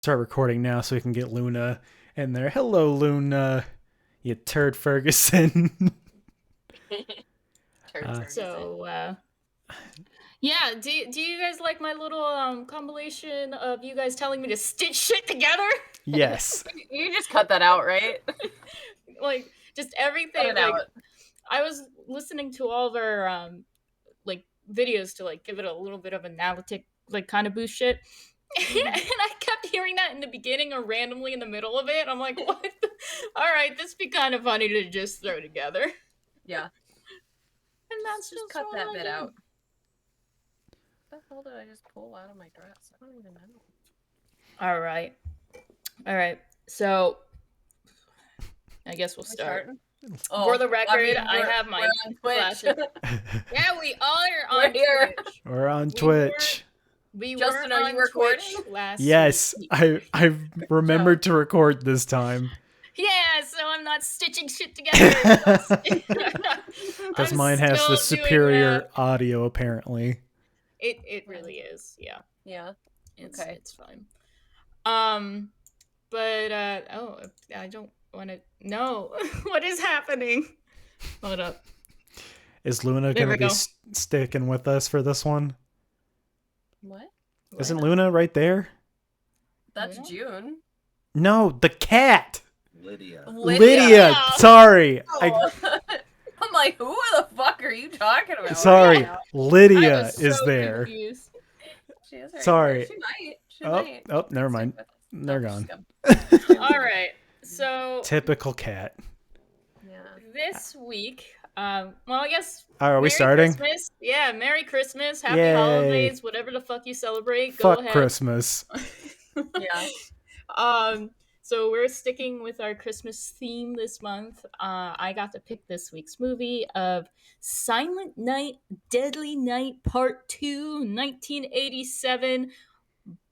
start recording now so we can get Luna in there. Hello, Luna, you turd Ferguson. So, yeah, do you guys like my little compilation of you guys telling me to stitch shit together? Yes. You just cut that out, right? Like, just everything. Cut it out. I was listening to all of our like videos to like give it a little bit of analytic like kind of boost shit. And I kept hearing that in the beginning or randomly in the middle of it. I'm like, what? All right, this be kind of funny to just throw together. Yeah. And that's just cut that bit out. What the hell did I just pull out of my dress? I don't even know. All right. So, I guess we'll start. For the record, I have my glasses. Yeah, we are on Twitch. We're on Twitch. Justin, are you recording? Yes, I remembered to record this time. Yeah, so I'm not stitching shit together. Because mine has the superior audio, apparently. It really is, yeah. Yeah. It's fine. But I don't want to know what is happening. Hold up. Is Luna going to be sticking with us for this one? What? Isn't Luna right there? That's June. No, the cat. Lydia. Sorry. Oh. I'm like, who the fuck are you talking about? Sorry, Lydia is there. Sorry. She might. Oh, never mind. They're gone. All right. So typical cat. Yeah. This week, well, I guess. Are we starting? Christmas. Yeah, Merry Christmas, Happy Holidays, whatever the fuck you celebrate. Go ahead. Fuck Christmas. Yeah. So we're sticking with our Christmas theme this month. I got to pick this week's movie of Silent Night, Deadly Night Part 2, 1987.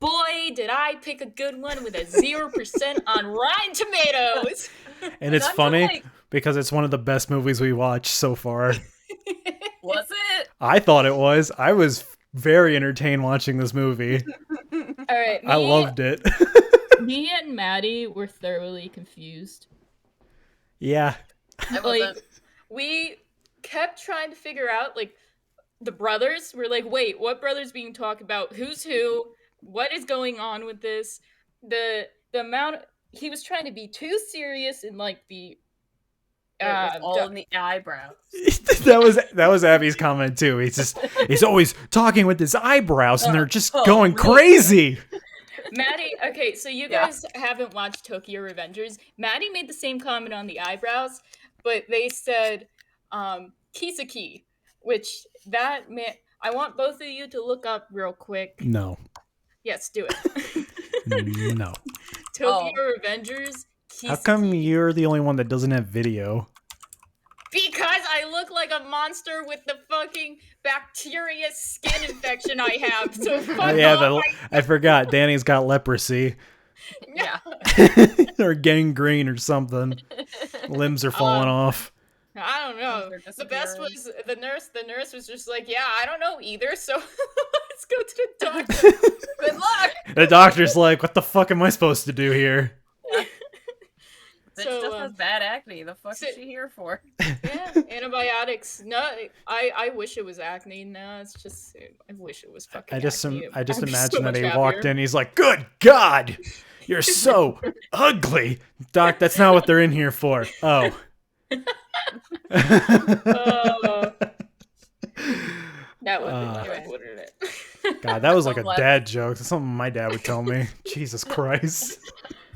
Boy, did I pick a good one with a 0% on Rotten Tomatoes. And it's funny because it's one of the best movies we watched so far. Was it? I thought it was. I was very entertained watching this movie. All right. I loved it. Me and Maddie were thoroughly confused. Yeah. We kept trying to figure out, like, the brothers. We're like, wait, what brother's being talked about? Who's who? What is going on with this? The amount he was trying to be too serious in like the all in the eyebrows. that was Abby's comment too. He's always talking with his eyebrows and they're just going crazy. Maddie, okay, so you guys haven't watched Tokyo Revengers. Maddie made the same comment on the eyebrows, but they said Kisaki, which that meant I want both of you to look up real quick. No. Yes, do it. No. Tokyo Revengers. Kisaki. How come you're the only one that doesn't have video? Because I look like a monster with the fucking bacteria skin infection I have. So I forgot. Danny's got leprosy. Yeah. Or gangrene or something. Limbs are falling off. I don't know. The best was the nurse. The nurse was just like, yeah, I don't know either. So let's go to the doctor. Good luck. The doctor's like, what the fuck am I supposed to do here? Yeah. Bitch just has bad acne. The fuck is she here for? Yeah, antibiotics. No, I wish it was acne. No, it's just I wish it was fucking acne. I just imagine that he walked in. He's like, good God, you're so ugly. Doc, that's not what they're in here for. Oh. That would be good, wouldn't it? God, that was like a dad joke. That's something my dad would tell me. Jesus Christ.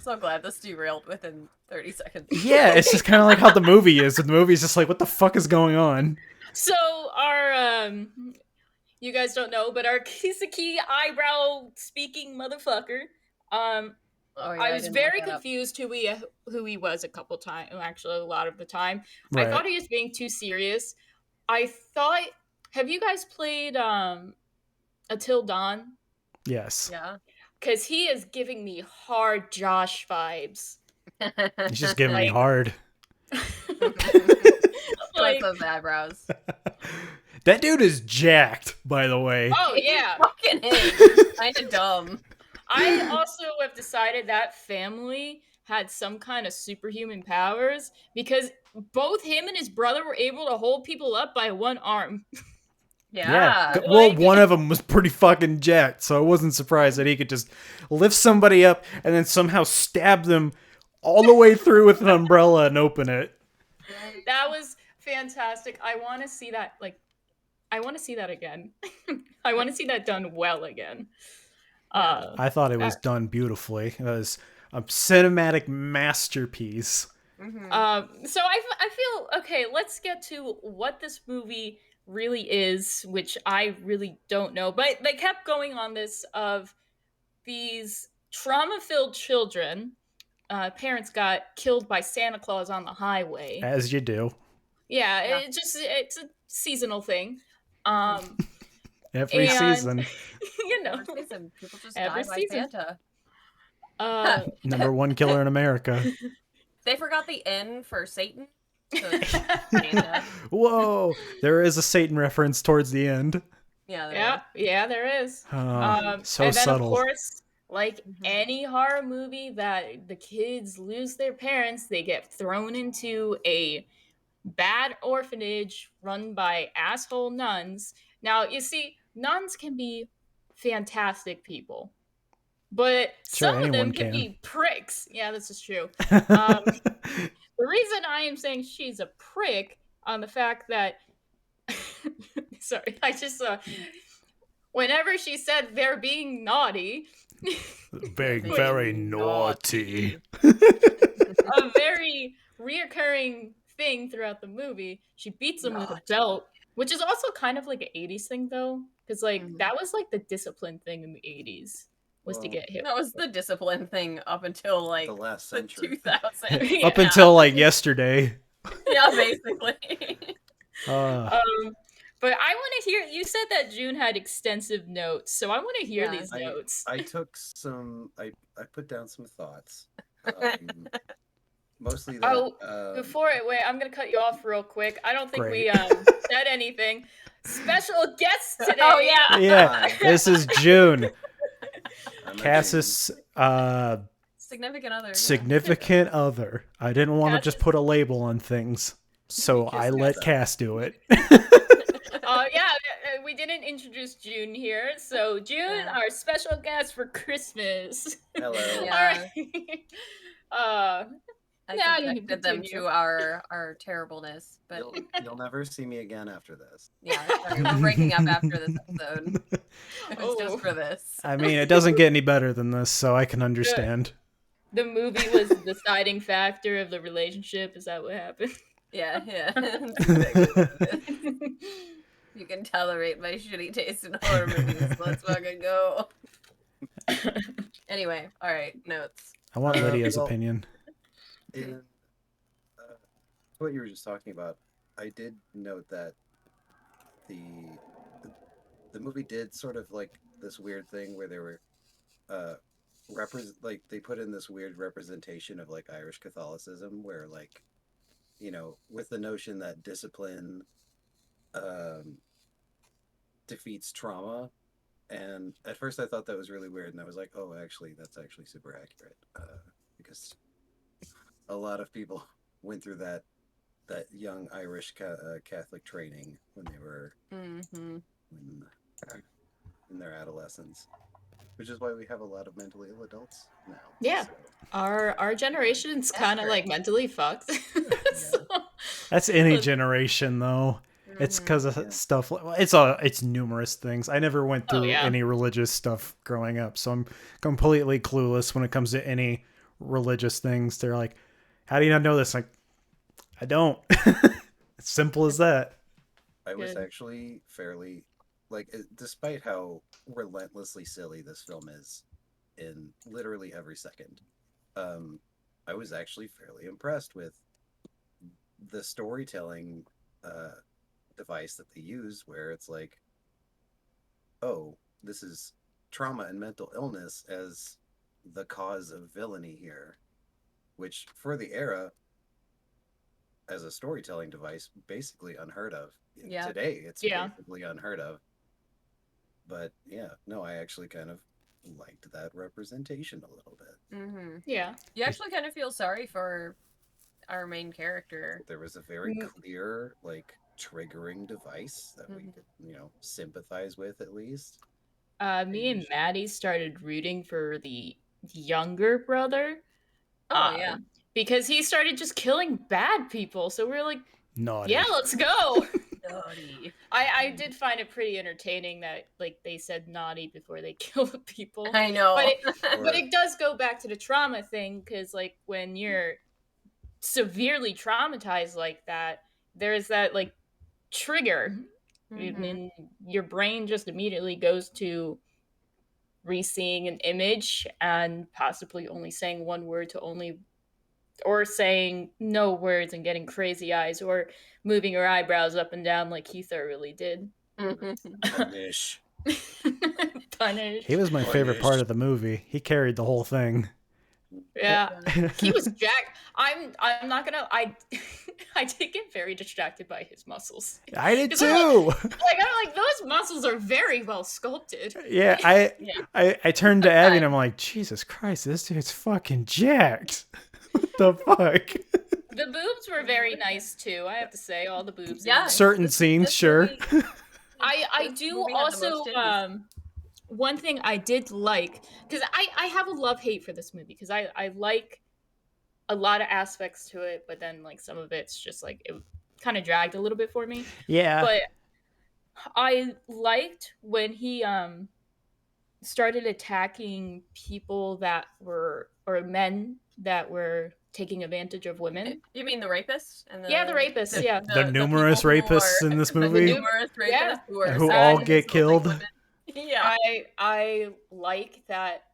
So glad this derailed within 30 seconds. Yeah, it's just kind of like how the movie is. The movie's just like, what the fuck is going on? So our you guys don't know, but our Kisaki eyebrow speaking motherfucker. I was very confused who he was a couple times. Actually, a lot of the time, right. I thought he was being too serious. I thought. Have you guys played Until Dawn? Yes. Yeah. Because he is giving me hard Josh vibes. He's just giving me hard. Like those eyebrows. That dude is jacked, by the way. Oh yeah. Fucking him. Kind of dumb. I also have decided that family had some kind of superhuman powers because both him and his brother were able to hold people up by one arm. Yeah. Well, one of them was pretty fucking jacked, so I wasn't surprised that he could just lift somebody up and then somehow stab them all the way through with an umbrella and open it. That was fantastic. I want to see that. I want to see that again. I want to see that done well again. I thought it was done beautifully. It was a cinematic masterpiece. Mm-hmm. So I feel okay. Let's get to what this movie really is, which I really don't know. But they kept going on this of these trauma-filled children. Parents got killed by Santa Claus on the highway. As you do. Yeah. It's a seasonal thing. Every season. You know, every season. People just die by Santa. Number one killer in America. They forgot the N for Satan. So Whoa! There is a Satan reference towards the end. Yeah, there is. So and then, subtle. Of course, like any horror movie that the kids lose their parents, they get thrown into a bad orphanage run by asshole nuns. Now, you see, nuns can be fantastic people, but some of them can be pricks. Yeah, this is true. The reason I am saying she's a prick on the fact that sorry, I just whenever she said they're being naughty, very naughty. A very reoccurring thing throughout the movie. She beats them with a belt, which is also kind of like an 80s thing though, because like that was like the discipline thing in the 80s. Was to get hit. That was the discipline thing up until like the last century. 2000s. Up until like yesterday. Yeah, basically. But I want to hear. You said that June had extensive notes, so I want to hear these notes. I took some. I put down some thoughts. Mostly that. Wait, I'm gonna cut you off real quick. I don't think we said anything. Special guest today. Oh yeah. Yeah, this is June. Cass's significant other. I didn't want to just put a label on things, so I let Cass do it. We didn't introduce June here, so June, our special guest for Christmas. Hello. Yeah. All right. I subjected them to our terribleness, but you'll never see me again after this. Yeah, sorry, we're breaking up after this episode. It's just for this. I mean, it doesn't get any better than this, so I can understand. The movie was the deciding factor of the relationship. Is that what happened? Yeah. You can tolerate my shitty taste in horror movies. Let's fucking go. Anyway, all right, notes. I want Lydia's opinion. In what you were just talking about, I did note that the movie did sort of like this weird thing where they were they put in this weird representation of like Irish Catholicism where like, you know, with the notion that discipline defeats trauma. And at first I thought that was really weird, and I was like, oh, actually that's actually super accurate, because a lot of people went through that young Irish Catholic training when they were in their adolescence, which is why we have a lot of mentally ill adults now. Yeah, so. Our generation's kind of like mentally fucked. So. That's any generation though. It's because of stuff. It's numerous things. I never went through any religious stuff growing up, so I'm completely clueless when it comes to any religious things. They're like, "How do you not know this?" Like, I don't. It's simple as that. I was actually fairly, like, despite how relentlessly silly this film is in literally every second, I was actually fairly impressed with the storytelling device that they use, where it's like, oh, this is trauma and mental illness as the cause of villainy here, which for the era, as a storytelling device, basically unheard of. Today it's basically unheard of. But I actually kind of liked that representation a little bit. Mm-hmm. Yeah. You actually kind of feel sorry for our main character. There was a very clear, like, triggering device that we could, sympathize with at least. Me and Maddie started rooting for the younger brother. Oh, yeah. Because he started just killing bad people. So we were like, naughty. Yeah, let's go. Naughty. I did find it pretty entertaining that, like, they said naughty before they kill the people. I know. But it does go back to the trauma thing, because, like, when you're severely traumatized like that, there's that, like, trigger. And your brain just immediately goes to re-seeing an image and possibly only saying one word or saying no words and getting crazy eyes, or moving her eyebrows up and down like he thoroughly did. Punish. Punish. He was my favorite part of the movie. He carried the whole thing. Yeah, he was jacked. I'm not gonna. I did get very distracted by his muscles. I did too. I'm like, those muscles are very well sculpted. Yeah, I turned to Abby and I'm like, Jesus Christ, this dude's fucking jacked. What the fuck? The boobs were very nice too. I have to say, all the boobs. Yeah, certain scenes, sure. I do also. One thing I did like, because I have a love-hate for this movie, because I like a lot of aspects to it, but then, like, some of it's just, like, it kind of dragged a little bit for me. Yeah. But I liked when he started attacking people that were, or men that were taking advantage of women. You mean the rapists? The rapists, yeah. The numerous rapists in this movie. The numerous rapists who all get killed. Yeah. I like that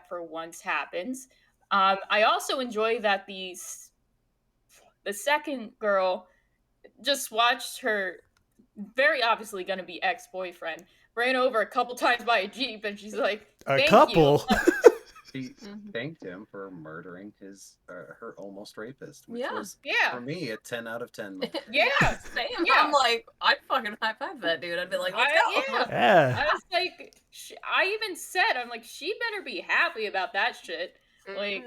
for once happens. I also enjoy that the second girl just watched her very obviously going to be ex-boyfriend ran over a couple times by a Jeep, and she's like, a couple. She thanked him for murdering her almost rapist, which yeah. was, for me, a 10 out of 10 moment. Yeah, same. Yeah. I'm like, I'd fucking high five that dude. I'd be like, let's go. Yeah. I was like, I even said, I'm like, she better be happy about that shit. Like,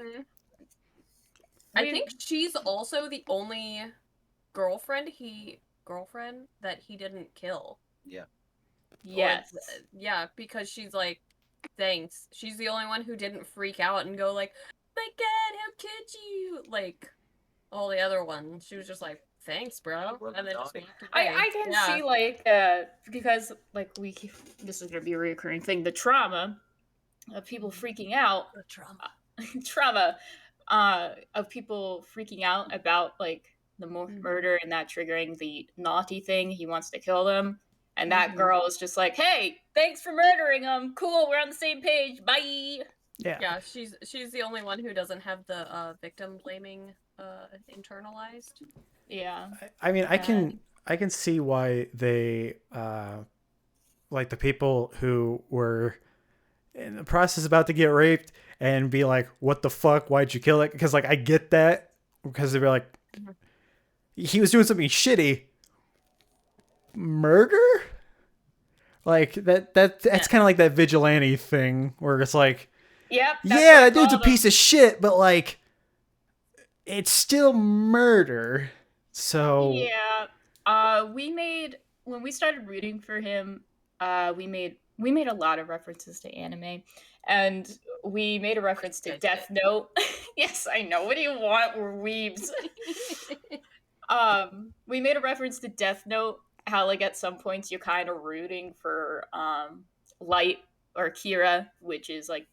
I think she's also the only girlfriend that he didn't kill. Yeah. Yes. Yeah, because she's like, thanks. She's the only one who didn't freak out and go like, my God, how could you? Like, all the other ones. She was just like, thanks, bro. And then just walked away. I can see, like, because, like, this is going to be a recurring thing, the trauma of people freaking out. The trauma. Of people freaking out about, like, the murder and that triggering the naughty thing. He wants to kill them. And that girl is just like, hey, thanks for murdering him. Cool, we're on the same page. Bye. Yeah, she's the only one who doesn't have the victim blaming internalized. Yeah. I mean, I can see why they like the people who were in the process about to get raped and be like, what the fuck? Why'd you kill it? Because, like, I get that, because they were like, he was doing something shitty. Murder? Like, that's kind of like that vigilante thing where it's like, yep, yeah, that dude's a piece of shit, but, like, it's still murder. So yeah, when we started rooting for him, we made a lot of references to anime, and we made a reference to Death Note. Yes, I know. What do you want? We're weebs. We made a reference to Death Note. How, like, at some points you're kind of rooting for Light or Kira, which is, like,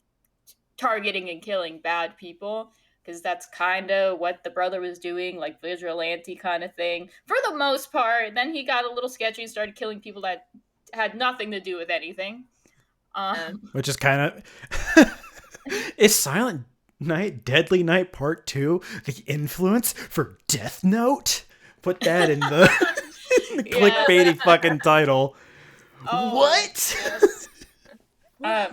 targeting and killing bad people, because that's kind of what the brother was doing, like, vigilante kind of thing for the most part. Then he got a little sketchy and started killing people that had nothing to do with anything. Which is kind of is Silent Night, Deadly Night Part 2 the influence for Death Note? Put that in the clickbaity fucking title. What? Yes.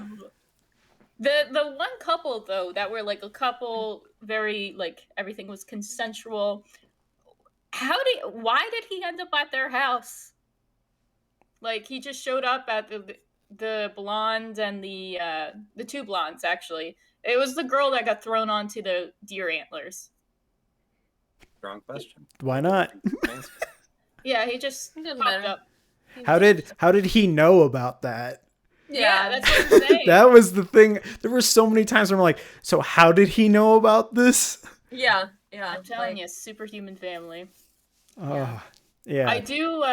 The one couple, though, that were, like, a couple very, like, everything was consensual. Why did he end up at their house? Like, he just showed up at the blonde and the two blondes, actually. It was the girl that got thrown onto the deer antlers. Wrong question. Why not? Yeah, he just popped up. How did he know about that? Yeah, that's what I'm saying. That was the thing. There were so many times where I'm like, so how did he know about this? Yeah. I'm telling you, superhuman family. Oh, yeah. I do,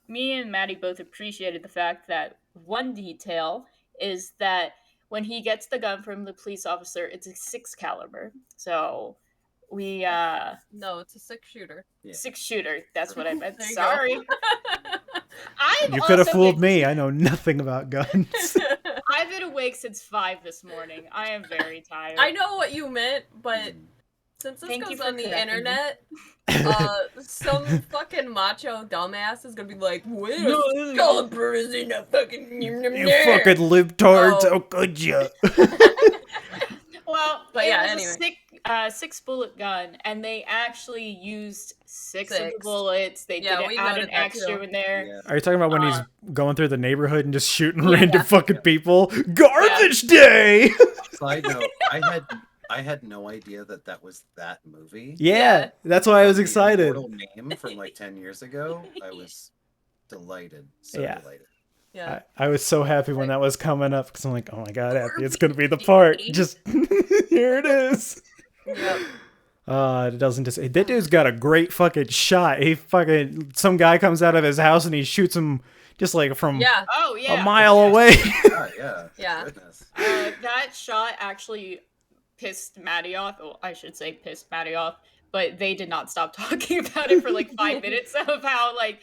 me and Maddie both appreciated the fact that one detail is that when he gets the gun from the police officer, it's a 6 caliber. So we no, it's a 6-shooter. Yeah. 6-shooter. That's what I meant. Sorry. You could have fooled me. I know nothing about guns. I've been awake since 5 this morning. I am very tired. I know what you meant, but since this goes on the internet, some fucking macho dumbass is gonna be like, "Wait, caliber is in a fucking you fucking libtards! How could you?" Well, but yeah, anyway. A 6-bullet gun, and they actually used 6 of the bullets. They didn't add an extra in there. Yeah. Are you talking about when he's going through the neighborhood and just shooting random fucking people? Garbage day! Side note, I had no idea that was that movie. Yeah, that's why I was excited. Immortal Name from like 10 years ago. I was delighted. Delighted. Yeah. I was so happy when that was coming up because I'm like, oh my god, Abby, it's gonna be the part. Just here it is. Yep. It doesn't just. That dude's got a great fucking shot. Some guy comes out of his house and he shoots him just like from a mile away. Yeah. Goodness. That shot actually pissed Maddie off. Well, I should say pissed Maddie off, but they did not stop talking about it for like 5 minutes of how like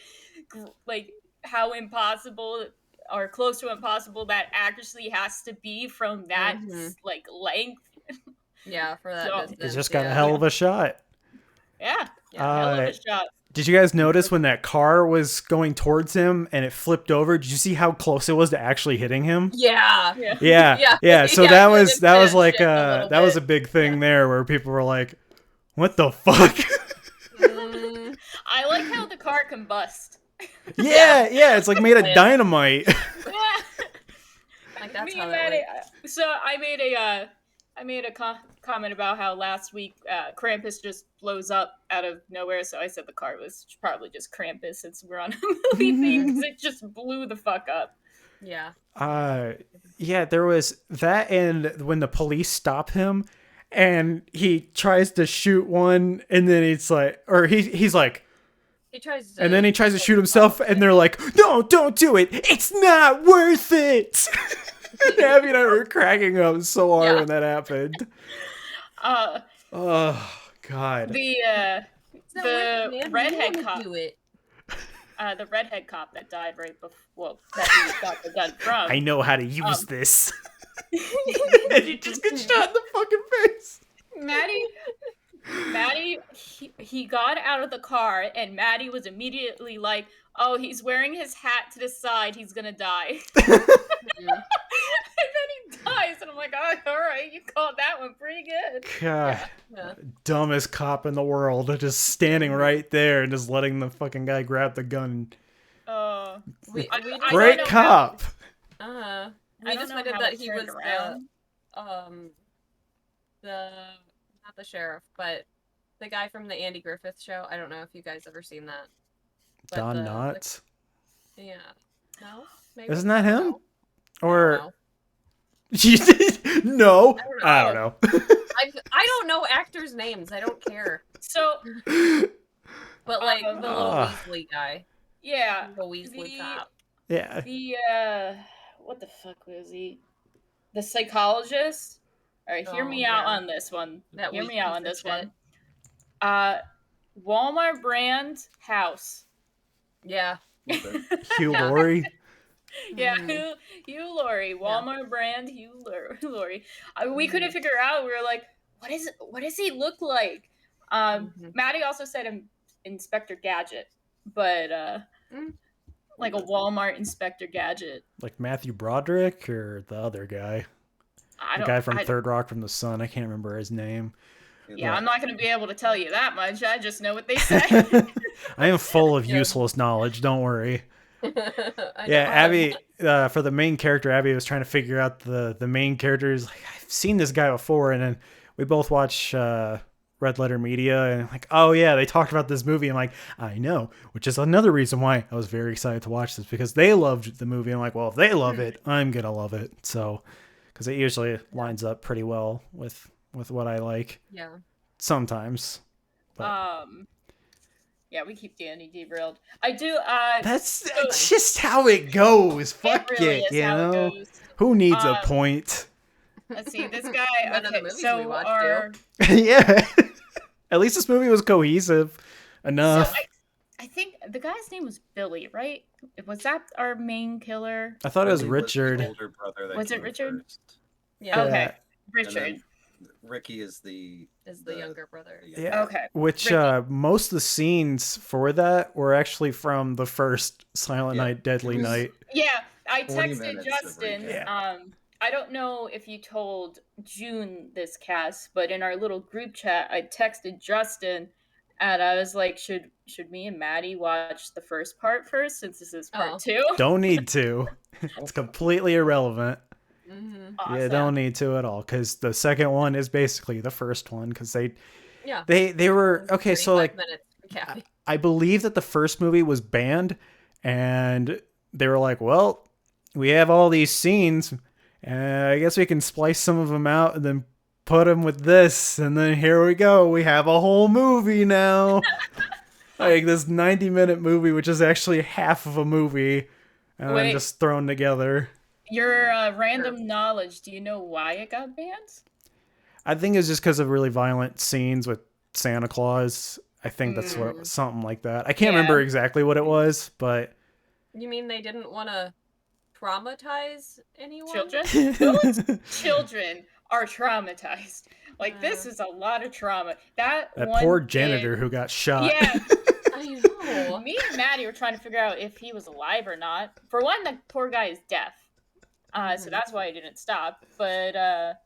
how impossible or close to impossible that accuracy has to be from that like length. Yeah, for that distance. He's just got a hell of a shot. Yeah, hell of a shot. Did you guys notice when that car was going towards him and it flipped over? Did you see how close it was to actually hitting him? Yeah. So that was like that was a big thing there where people were like, "What the fuck?" I like how the car combusts. Yeah, it's like made of dynamite. Like that's how that works. So I made a comment about how last week Krampus just blows up out of nowhere. So I said the car was probably just Krampus since we're on a movie theme because it just blew the fuck up. Yeah. Yeah, there was that, and when the police stop him and he tries to shoot one, and then he's like, or he's like, he tries to, and then he tries to shoot himself, and they're like, "No, don't do it. It's not worth it." Abby and I were cracking up so hard when that happened. Oh God. The redhead cop. The redhead cop that died right before that he got the gun from. I know how to use this. And he just gets shot in the fucking face. Maddie, he got out of the car, and Maddie was immediately like, "Oh, he's wearing his hat to the side. He's gonna die." And then he dies, and I'm like, "Oh, all right, you called that one pretty good." God, dumbest cop in the world, just standing right there and just letting the fucking guy grab the gun. Great cop. We decided that he was not the sheriff, but the guy from the Andy Griffith Show. I don't know if you guys ever seen that. But Don Knotts? Yeah. No? Maybe? Isn't that him? No. Or... No. I don't know. I don't know actors' names. I don't care. So... But, like, the little Weasley guy. Yeah. The Weasley cop. Yeah. The, what the fuck was he? The psychologist? Alright, hear me out on this one. Hear me out on this one. Walmart brand house. Yeah. Hugh Laurie. Yeah, Hugh Laurie. Walmart brand Hugh Laurie. We couldn't figure out. We were like, what does he look like? Maddie also said Inspector Gadget, but like a Walmart Inspector Gadget. Like Matthew Broderick or the other guy? The guy from Third Rock from the Sun. I can't remember his name. Yeah, I'm not going to be able to tell you that much. I just know what they say. I am full of useless knowledge. Don't worry. Yeah, Abby, for the main character, Abby was trying to figure out the main characters. Like, I've seen this guy before, and then we both watch Red Letter Media, and like, oh yeah, they talked about this movie. I'm like, I know, which is another reason why I was very excited to watch this, because they loved the movie. I'm like, well, if they love it, I'm gonna love it. So, because it usually lines up pretty well with what I like. Yeah. Sometimes. But. Yeah, we keep Danny derailed. I do. It's just how it goes. Fuck it, really you know. Who needs a point? Let's see, this guy. Okay, so our yeah. At least this movie was cohesive enough. So I think the guy's name was Billy, right? Was that our main killer? I thought it was Richard. Was it Richard? First. Yeah. Okay, Richard. Ricky is the younger brother. Yeah. Okay. Which most of the scenes for that were actually from the first Silent Night, Deadly Night. Yeah, I texted Justin. I don't know if you told June this cast, but in our little group chat, I texted Justin, and I was like, "Should me and Maddie watch the first part first, since this is part 2?" Don't need to. It's completely irrelevant. Mm-hmm. Awesome. Yeah, don't need to at all, because the second one is basically the first one, because they were okay. So like, I believe that the first movie was banned, and they were like, well, we have all these scenes, and I guess we can splice some of them out and then put them with this, and then here we go, we have a whole movie now. Like this 90-minute movie, which is actually half of a movie, and then just thrown together. Your random knowledge, do you know why it got banned? I think it's just because of really violent scenes with Santa Claus. I think that's what it was, something like that. I can't remember exactly what it was, but... You mean they didn't want to traumatize anyone? Children? Those children are traumatized. Like, this is a lot of trauma. That poor janitor who got shot. Yeah. I know. Me and Maddie were trying to figure out if he was alive or not. For one, the poor guy is deaf. So that's why I didn't stop. But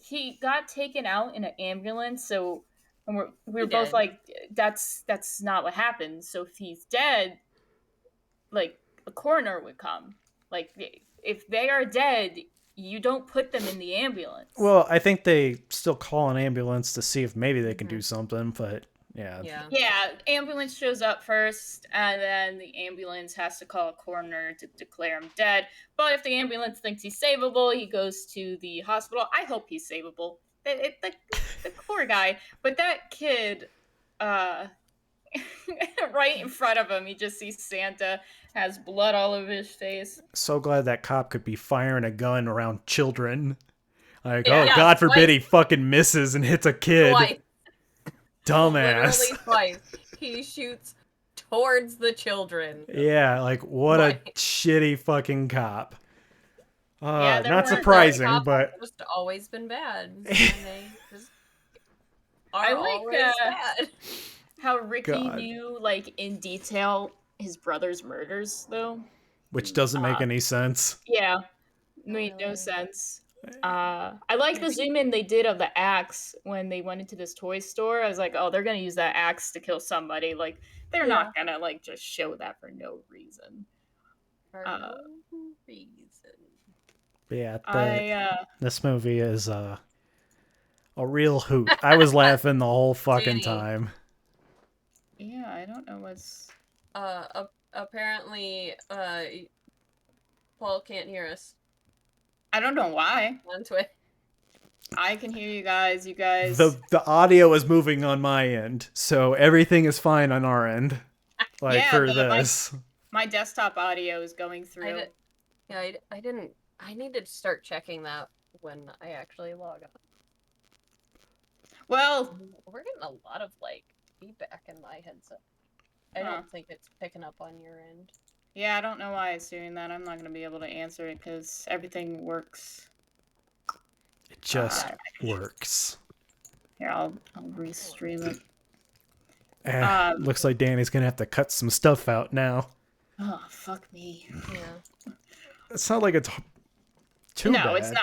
he got taken out in an ambulance. So we were both like, that's not what happened. So if he's dead, like a coroner would come. Like if they are dead, you don't put them in the ambulance. Well, I think they still call an ambulance to see if maybe they can do something, but yeah. Ambulance shows up first, and then the ambulance has to call a coroner to declare him dead. But if the ambulance thinks he's savable, he goes to the hospital. I hope he's savable. The poor guy. But that kid, right in front of him, he just sees Santa, has blood all over his face. So glad that cop could be firing a gun around children. Like, God forbid he fucking misses and hits a kid. Twice. Dumbass. Literally twice. He shoots towards the children. Yeah, like what a shitty fucking cop. Not surprising, but it's just always been bad. And they just are always bad. How Ricky knew, like, in detail his brother's murders, though. Which doesn't make any sense. Yeah, made no sense. I like the zoom in they did of the axe when they went into this toy store. I was like, oh, they're gonna use that axe to kill somebody. Like, they're not gonna like just show that for no reason. This movie is a real hoot. I was laughing the whole fucking time. Yeah, I don't know what's. Apparently, Paul can't hear us. I don't know why. On Twitch. I can hear you guys. You guys. The audio is moving on my end, so everything is fine on our end. Like for this. My desktop audio is going through. I didn't. I need to start checking that when I actually log on. Well, we're getting a lot of like feedback in my headset. I don't think it's picking up on your end. Yeah, I don't know why it's doing that. I'm not going to be able to answer it because everything works. It just works. Here, I'll restream it. Looks like Danny's going to have to cut some stuff out now. Oh, fuck me. Yeah. It's not like it's too bad. No, it's not.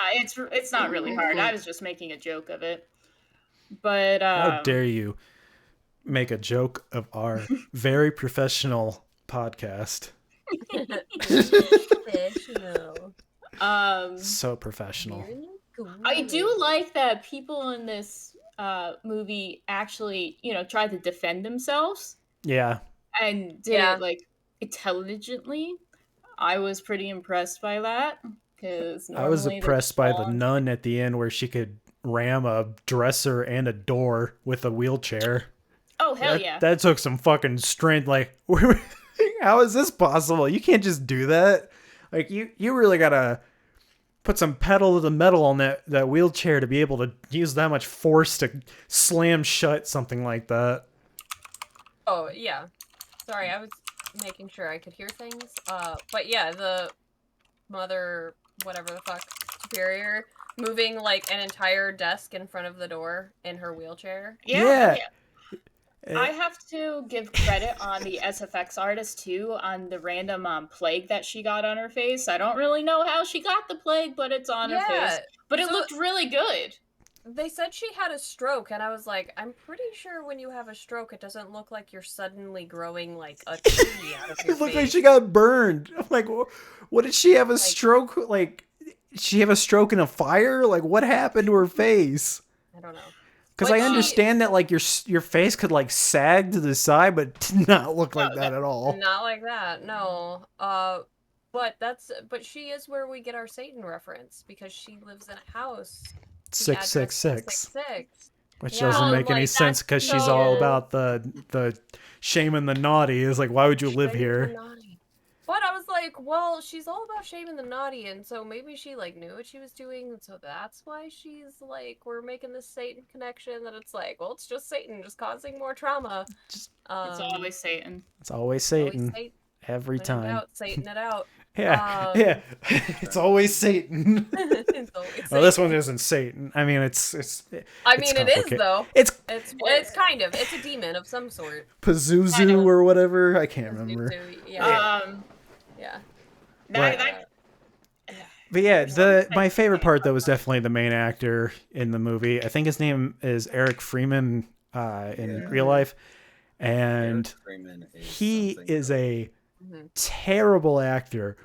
It's not really hard. I was just making a joke of it. But how dare you make a joke of our very professional podcast? Professional. So professional. I do like that people in this movie actually, tried to defend themselves. Yeah. And did it like intelligently. I was pretty impressed by that because I was impressed by the nun at the end where she could ram a dresser and a door with a wheelchair. Oh, hell yeah. That took some fucking strength. Like, how is this possible? You can't just do that. Like, you really gotta put some pedal to the metal on that wheelchair to be able to use that much force to slam shut something like that. Oh, yeah. Sorry, I was making sure I could hear things. But yeah, the mother, whatever the fuck, superior, moving like an entire desk in front of the door in her wheelchair. Yeah. I have to give credit on the SFX artist too on the random plague that she got on her face. I don't really know how she got the plague, but it's on her face. But it looked really good. They said she had a stroke, and I was like, I'm pretty sure when you have a stroke, it doesn't look like you're suddenly growing like a tree out of your face. It looked like she got burned. I'm like, what did she have a stroke? Like, she have a stroke in a fire? Like, what happened to her face? I don't know. Because I understand that like your face could like sag to the side, but did not look like that at all. Not like that, no. But she is where we get our Satan reference because she lives in a house. 666. Which Yeah, doesn't make any sense because she's all about the shaming the naughty. Is like, why would you live here? But I was like, well, she's all about shaming the naughty, and so maybe she like knew what she was doing, and so that's why she's like, we're making this Satan connection. That it's like, well, it's just Satan, just causing more trauma. It's always Satan. It's always Satan. Every time. Satan it out. Yeah. It's always Satan. It's always Satan. Well, this one isn't Satan. I mean, it's I mean, it is though. It's kind of. It's a demon of some sort. Pazuzu or whatever. I can't remember. Yeah. But yeah, my favorite part though was definitely the main actor in the movie. I think his name is Eric Freeman in real life, and he is a terrible actor,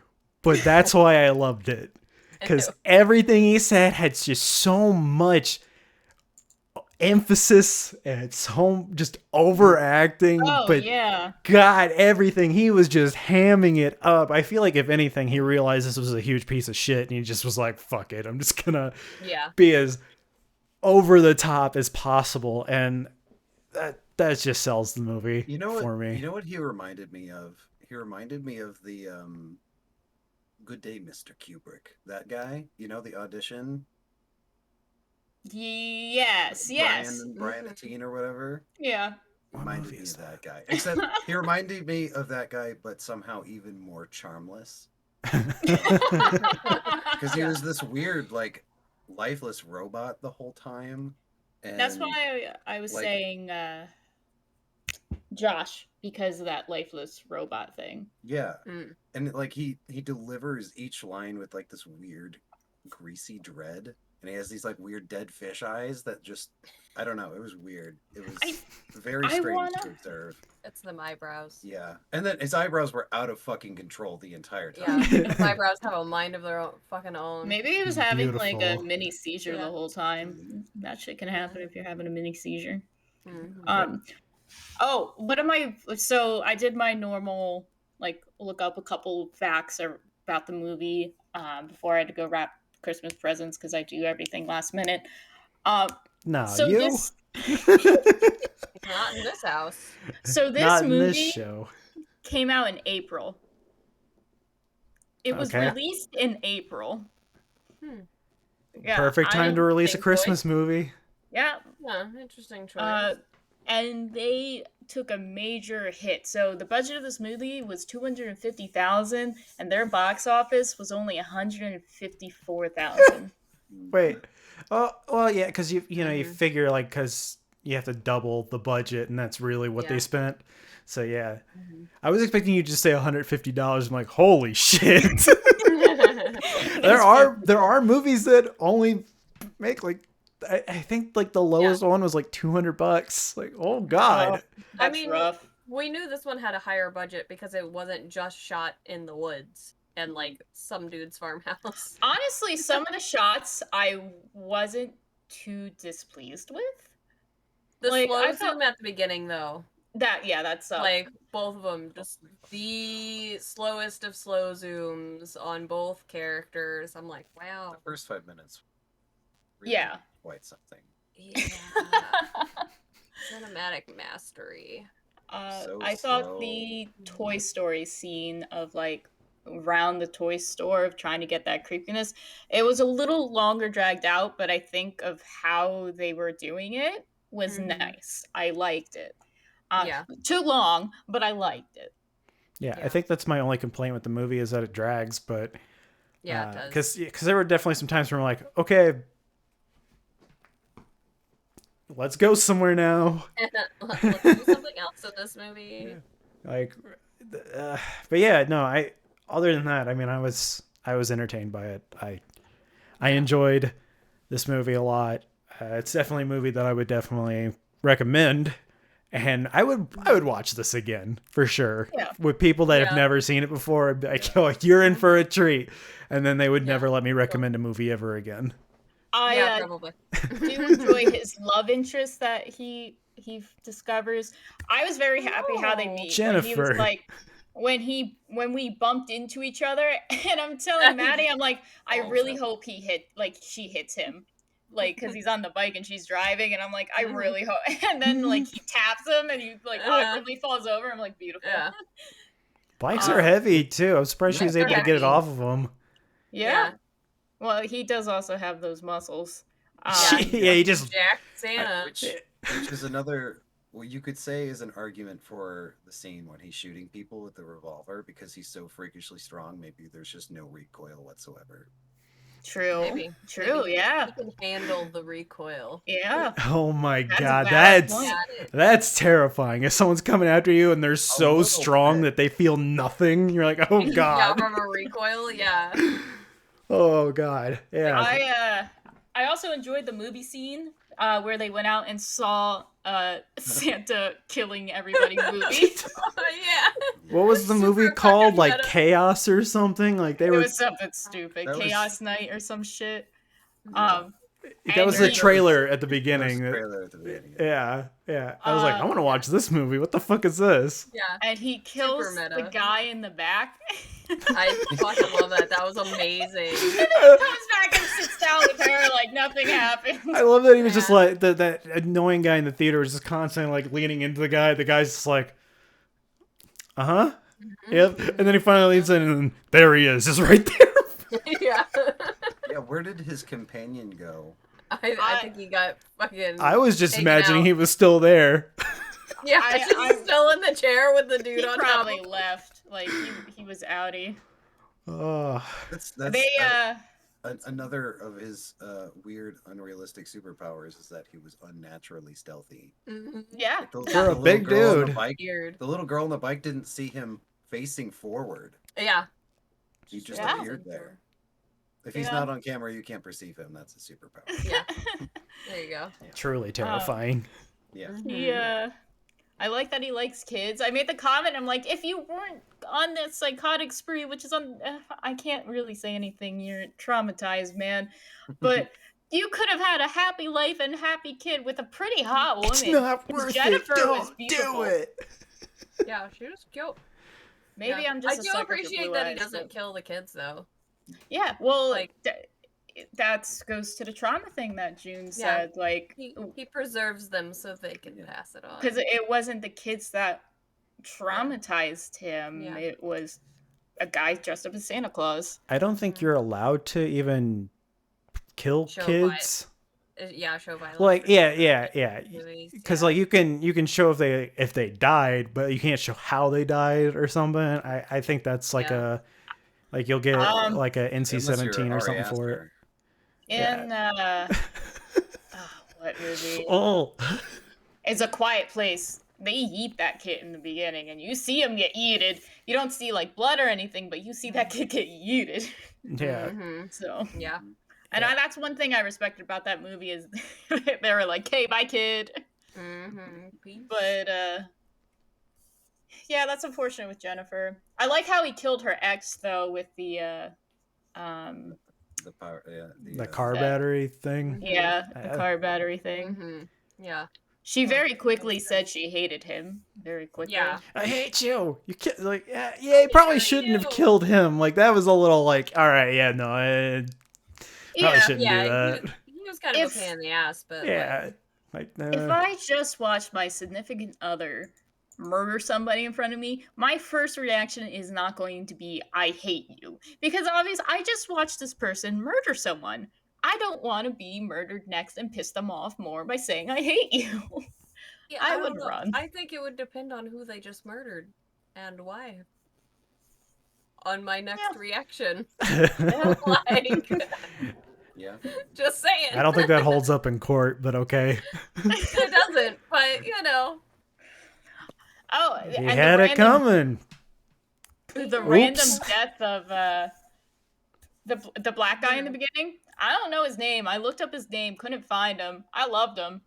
but that's why I loved it because everything he said had just so much emphasis and so just overacting. But God, everything he was just hamming it up. I feel like if anything, he realized this was a huge piece of shit, and he just was like, "Fuck it, I'm just gonna be as over the top as possible," and that just sells the movie for me. You know what he reminded me of? He reminded me of the Good Day, Mr. Kubrick. That guy, the audition. Yes. Brian Atteen or whatever. Yeah. Reminded me of that guy. Except he reminded me of that guy, but somehow even more charmless. Because he was this weird, like, lifeless robot the whole time. And that's why I was saying Josh, because of that lifeless robot thing. Yeah. And like he delivers each line with like this weird greasy dread. And he has these like weird dead fish eyes that just, I don't know, it was weird. It was very strange to observe. It's them eyebrows. Yeah. And then his eyebrows were out of fucking control the entire time. Yeah, his eyebrows have a mind of their own fucking own. Maybe he was having like a mini seizure the whole time. That shit can happen if you're having a mini seizure. So I did my normal, like, look up a couple facts about the movie before I had to go wrap Christmas presents because I do everything last minute. No, so you? This... Not in this house. So this movie came out in April. It was released in April. Yeah, perfect time to release a Christmas movie. Yeah. Interesting choice. And they took a major hit. So the budget of this movie was $250,000, and their box office was only $154,000. Wait. Oh, well, yeah, because you figure like because you have to double the budget, and that's really what they spent. So yeah, I was expecting you to just say $150. I'm like, holy shit! there are movies that only make like. I think like the lowest one was like $200. Like, oh god. I mean, rough. We knew this one had a higher budget because it wasn't just shot in the woods and like some dude's farmhouse. Honestly, some of the shots I wasn't too displeased with. The slow zoom at the beginning, though. That's like both of them, just the slowest of slow zooms on both characters. I'm like, wow. The first 5 minutes. Really quite something. Yeah. Cinematic mastery. I thought the Toy Story scene of like around the toy store of trying to get that creepiness, it was a little longer dragged out, but I think of how they were doing it was nice. I liked it. Too long, but I liked it. Yeah, I think that's my only complaint with the movie is that it drags, but it does. Because there were definitely some times where I'm like, okay, let's go somewhere now. Let's do something else in this movie. Like, but yeah, no. Other than that, I mean, I was entertained by it. I enjoyed this movie a lot. It's definitely a movie that I would definitely recommend, and I would watch this again for sure with people that have never seen it before. I'd be like, oh, you're in for a treat, and then they would never let me recommend a movie ever again. I probably do enjoy his love interest that he discovers. I was very happy how they meet. Jennifer. He was like, when we bumped into each other, and I'm telling Maddie, I'm like, I really hope she hits him, like, because he's on the bike and she's driving, and I'm like, I really hope. And then like he taps him and he like awkwardly falls over. I'm like, beautiful. Yeah. Bikes are heavy too. I'm surprised she was able to get it off of him. Yeah. Well, he does also have those muscles. He just Jack Santa. Which is another, what you could say is an argument for the scene when he's shooting people with the revolver, because he's so freakishly strong. Maybe there's just no recoil whatsoever. True. Maybe. Yeah. He can handle the recoil. Yeah. Oh my god, that's terrifying. If someone's coming after you and they're so strong that they feel nothing, you're like, oh god. Yeah, from a recoil, yeah. Oh god, yeah. I also enjoyed the movie scene where they went out and saw Santa killing everybody movie. What was the movie called? Like Chaos or something? Like it was something stupid. Chaos Night or some shit. That was the trailer at the beginning. Yeah. I was like, I want to watch this movie. What the fuck is this? Yeah. And he kills the guy in the back. I fucking love that. That was amazing. And then he comes back and sits down with her like nothing happened. I love that he was just like that annoying guy in the theater was just constantly like leaning into the guy. The guy's just like, yep. And then he finally leans in, and there he is, just right there. Yeah. Yeah, where did his companion go? I think he got fucking. I was just imagining he was still there. Yeah, I'm still in the chair with the dude on top. He probably left. Like he was outie. Oh, that's another of his weird, unrealistic superpowers is that he was unnaturally stealthy. Yeah, you're a big dude. The little girl on the bike didn't see him facing forward. Yeah, he just appeared there. If he's not on camera, you can't perceive him. That's a superpower. Yeah, there you go. Truly terrifying. Yeah. I like that he likes kids. I made the comment, I'm like, if you weren't on this psychotic spree, which is I can't really say anything, you're traumatized, man. But you could have had a happy life and happy kid with a pretty hot woman. It's not worth Jennifer it. was beautiful. Do it. Yeah, she was cute. Maybe I'm just I do appreciate that he doesn't kill the kids, though. Yeah, well, like that goes to the trauma thing that June said. Like he preserves them so they can pass it on. Because it wasn't the kids that traumatized him. Yeah. It was a guy dressed up as Santa Claus. I don't think you're allowed to even kill kids. Show violence. Like because like you can show if they died, but you can't show how they died or something. I think that's like like you'll get like a NC-17 or something for it. In what movie? Oh, It's A Quiet Place. They eat that kid in the beginning, and you see him get yeeted. You don't see like blood or anything, but you see that kid get yeeted. Yeah. So yeah. And that's one thing I respected about that movie is they were like, "Hey, bye, kid." Mm-hmm. But Yeah, that's unfortunate with Jennifer. I like how he killed her ex though with the The power, the car battery thing. Yeah, the car battery thing. Yeah. She very quickly said she hated him. Very quickly. Yeah. I hate you. You like yeah, he probably shouldn't have killed him. Like that was a little like, all right, yeah, no, I probably shouldn't do that. He was kind of a pain in the ass, but yeah. If I just watched my significant other murder somebody in front of me, my first reaction is not going to be, I hate you. Because obviously, I just watched this person murder someone. I don't want to be murdered next and piss them off more by saying, I hate you. Yeah, I would run. I think it would depend on who they just murdered and why. On my next reaction. Like, yeah. Just saying. I don't think that holds up in court, but okay. It doesn't, but you know. Oh, he had it coming. The random death of the black guy in the beginning. I don't know his name. I looked up his name, couldn't find him. I loved him.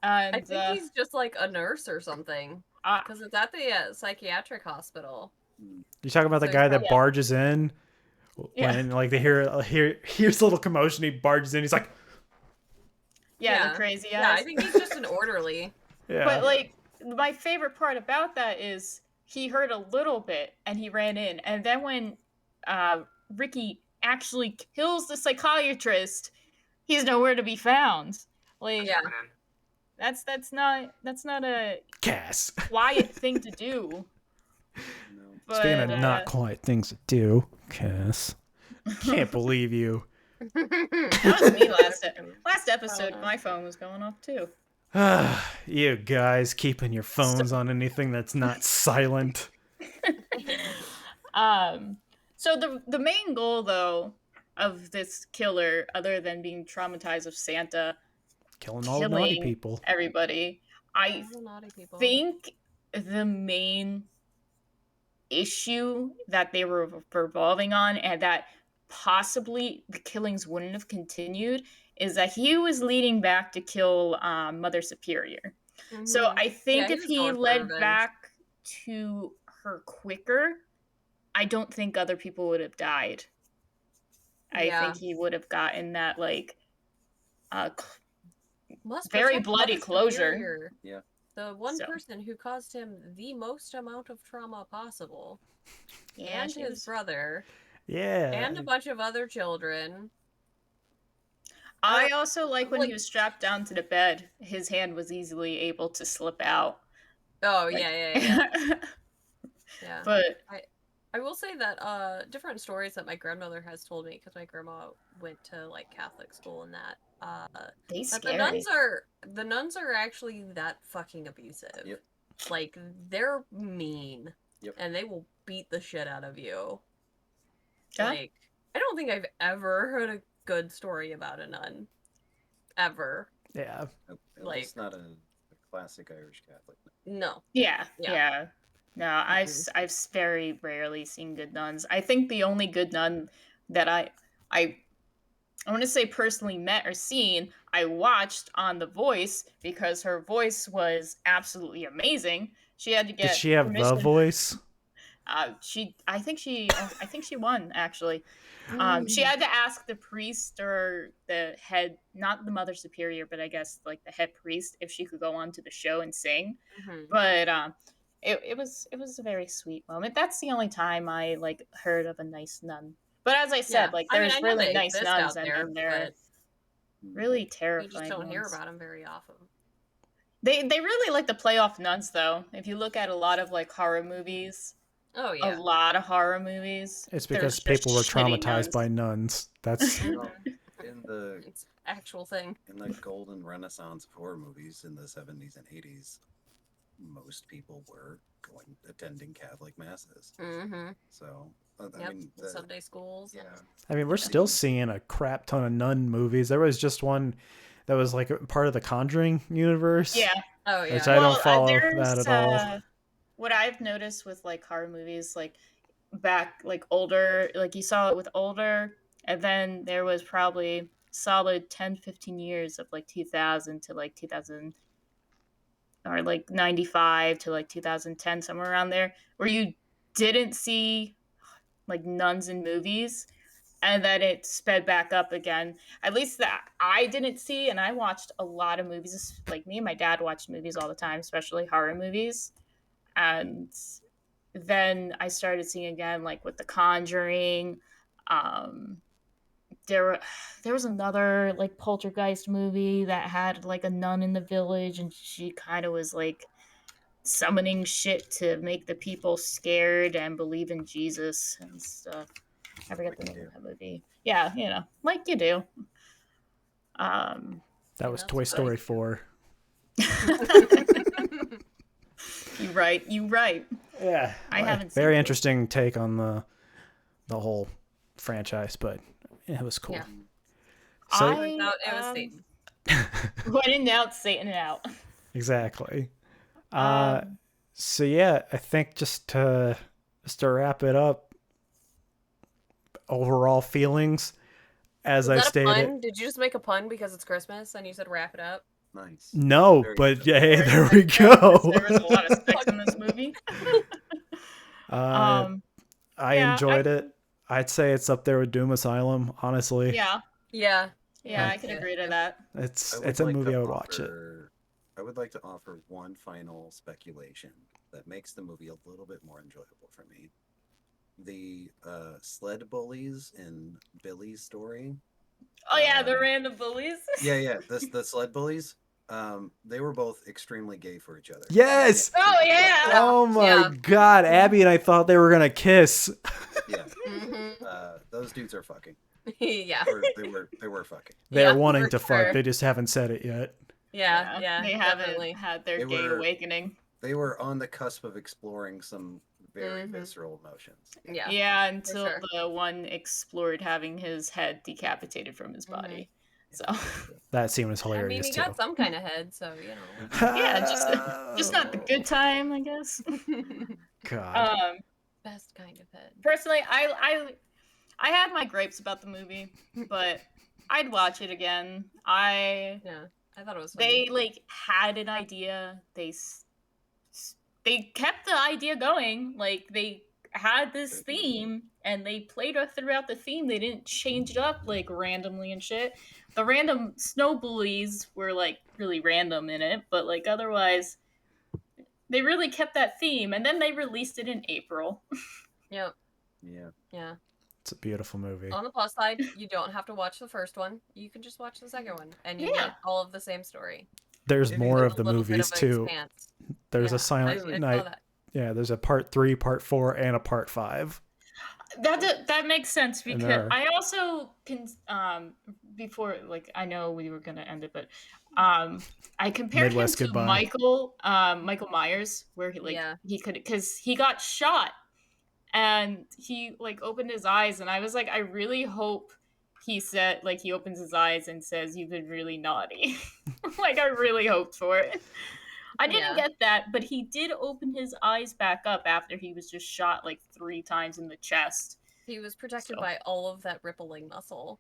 And, I think he's just like a nurse or something. Because it's at the psychiatric hospital. You talking about the guy that barges in? When like they here's a little commotion, he barges in. He's like, the crazy eyes. Yeah, I think he's just an orderly. But like my favorite part about that is he heard a little bit and he ran in, and then when Ricky actually kills the psychiatrist, he's nowhere to be found. Like, that's not a Cass quiet thing to do. But, speaking of not quiet things to do, Cass, can't believe you. That was me last episode. My phone was going off too. You guys keeping your phones on anything that's not silent. So the main goal though of this killer, other than being traumatized of Santa, killing all the naughty people, everybody, I think the main issue that they were revolving on, and that possibly the killings wouldn't have continued, is that he was leading back to kill Mother Superior. So I think if he led back to her quicker, I don't think other people would have died. I think he would have gotten that like very bloody closure. Yeah. The one person who caused him the most amount of trauma possible. Yeah, and his brother. Yeah. And a bunch of other children. I also like when he was strapped down to the bed, his hand was easily able to slip out. Oh, like, yeah. Yeah. But I will say that different stories that my grandmother has told me, because my grandma went to like Catholic school and that. The nuns are actually that fucking abusive. Yep. Like, they're mean. Yep. And they will beat the shit out of you. Yeah. Like, I don't think I've ever heard a good story about a nun. Ever. Yeah. Like, it's not a classic Irish Catholic. No. Yeah. No, I've very rarely seen good nuns. I think the only good nun that I want to say personally met or seen, I watched on The Voice because her voice was absolutely amazing. She had to get. Did she have the voice? I think she won actually. She had to ask the priest or the head, not the Mother Superior, but I guess like the head priest, if she could go on to the show and sing. But it was a very sweet moment. That's the only time I like heard of a nice nun. But as I said, like there's really nice nuns, and then they're really terrifying. You just don't hear about them very often. They really like to play off nuns, though. If you look at a lot of like horror movies, oh yeah, a lot of horror movies. It's because people were traumatized by nuns. That's in the it's actual thing. In the golden renaissance of horror movies in the 70s and 80s, most people were attending Catholic masses. So. I mean, Sunday schools. Yeah. I mean, we're still seeing a crap ton of nun movies. There was just one that was like part of the Conjuring universe. Yeah. Oh yeah. Which I don't follow that at all. What I've noticed with like horror movies, like back like older, like you saw it with older, and then there was probably solid 10-15 years of like 2000 to like 2000 or like 95 to like 2010, somewhere around there, where you didn't see like nuns in movies, and then it sped back up again. At least that I didn't see, and I watched a lot of movies. Like me and my dad watched movies all the time, especially horror movies. And then I started seeing again, like with The Conjuring. There was another like poltergeist movie that had like a nun in the village, and she kind of was like summoning shit to make the people scared and believe in Jesus and stuff. I forget the name of that movie. Yeah, like you do. That was Toy Story 4. You right. Yeah. I haven't seen very it. Interesting take on the whole franchise, but it was cool. Yeah. So it was Satan. When in doubt, Satan out. Exactly. So yeah, I think just to wrap it up, overall feelings, as I stated. Pun? Did you just make a pun because it's Christmas and you said wrap it up? Nice. No, Very but good. hey, there we go. There was a lot of sex in this movie. I enjoyed it. I'd say it's up there with Doom Asylum, honestly. Yeah, I can agree to that. It's a movie I would watch it. I would like to offer one final speculation that makes the movie a little bit more enjoyable for me. The sled bullies in Billy's story. Oh yeah, the random bullies. Yeah. The sled bullies. They were both extremely gay for each other. Yes. Oh yeah. Oh my God, Abby and I thought they were gonna kiss. Yeah. Those dudes are fucking. Yeah. Or they were fucking. They're wanting to fuck. They just haven't said it yet. Yeah. They haven't had their gay awakening. They were on the cusp of exploring some very visceral emotions. Yeah. Until the one explored having his head decapitated from his body. So that scene was hilarious. I mean, he got some kind of head, so yeah, just not the good time, I guess. God. Best kind of head. Personally, I had my gripes about the movie, but I'd watch it again. I thought it was funny. They had an idea. They kept the idea going. Like they had this theme and they played throughout the theme. They didn't change it up like randomly and shit. The random snow bullies were like really random in it, but like otherwise they really kept that theme, and then they released it in April. Yep. Yeah. It's a beautiful movie. On the plus side, you don't have to watch the first one. You can just watch the second one, and you get all of the same story. There's more of the movies too. Expanse. There's a Silent Night. Yeah, there's a part 3, part 4, and a part 5. That makes sense, because I also can before, like, I know we were gonna end it, but I compared Midwest him to Michael Myers, where he could, because he got shot and he like opened his eyes, and I was like, I really hope he said, like, he opens his eyes and says, "You've been really naughty." Like, I really hoped for it. I didn't get that, but he did open his eyes back up after he was just shot like 3 times in the chest. He was protected by all of that rippling muscle.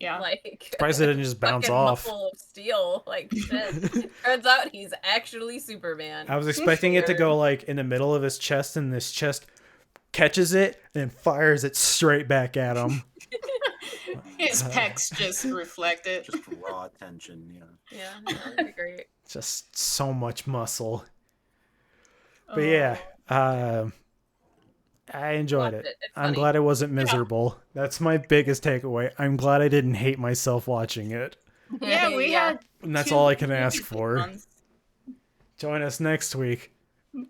Like, surprised it didn't just bounce off. Muscle of steel, like shit. Turns out he's actually Superman. I was expecting it to go like in the middle of his chest, and this chest catches it and fires it straight back at him. His pecs just reflect it. Just raw tension, Yeah, that would be great. Just so much muscle. But yeah, I enjoyed it. I'm glad it wasn't miserable. That's my biggest takeaway. I'm glad I didn't hate myself watching it. Yeah, we had. And that's all I can ask for. Join us next week,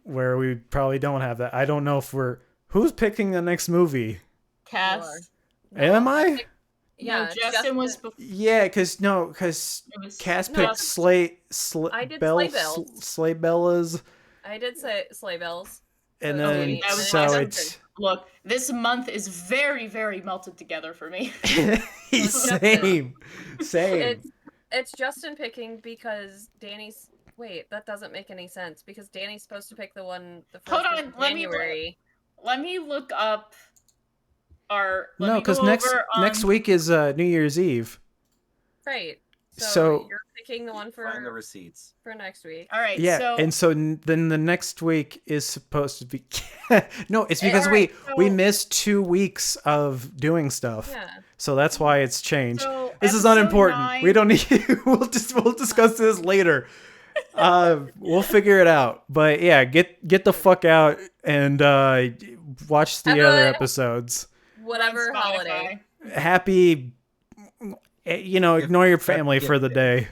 where we probably don't have that. I don't know if who's picking the next movie. Cass. Am I? Yeah, Justin was before. Yeah, because Cass picked Sleigh Bellas. I did say Sleigh Bells. And then, it's... Look, this month is very, very melted together for me. Same. It's Justin picking because Danny's... Wait, that doesn't make any sense, because Danny's supposed to pick the first Hold on, of January. Let me look up No, because next week is New Year's Eve. Right. So you're picking the one Find the receipts for next week. All right. Yeah, So, and so then the next week is supposed to be no, it's because right, we missed 2 weeks of doing stuff. Yeah. So that's why it's changed. So, This is episode unimportant. 9 We don't need we'll discuss this later. We'll figure it out. But yeah, get the fuck out and watch the other episodes. Whatever holiday. Happy ignore your family for the day.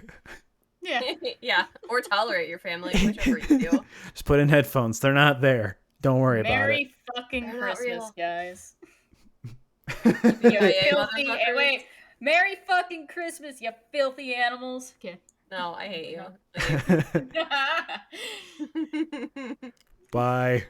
Yeah. Yeah, or tolerate your family, whichever you do. Just put in headphones. They're not there. Don't worry about it. Merry fucking Christmas, guys. Wait. Merry fucking Christmas, you filthy animals. Okay. No, I hate you. Bye.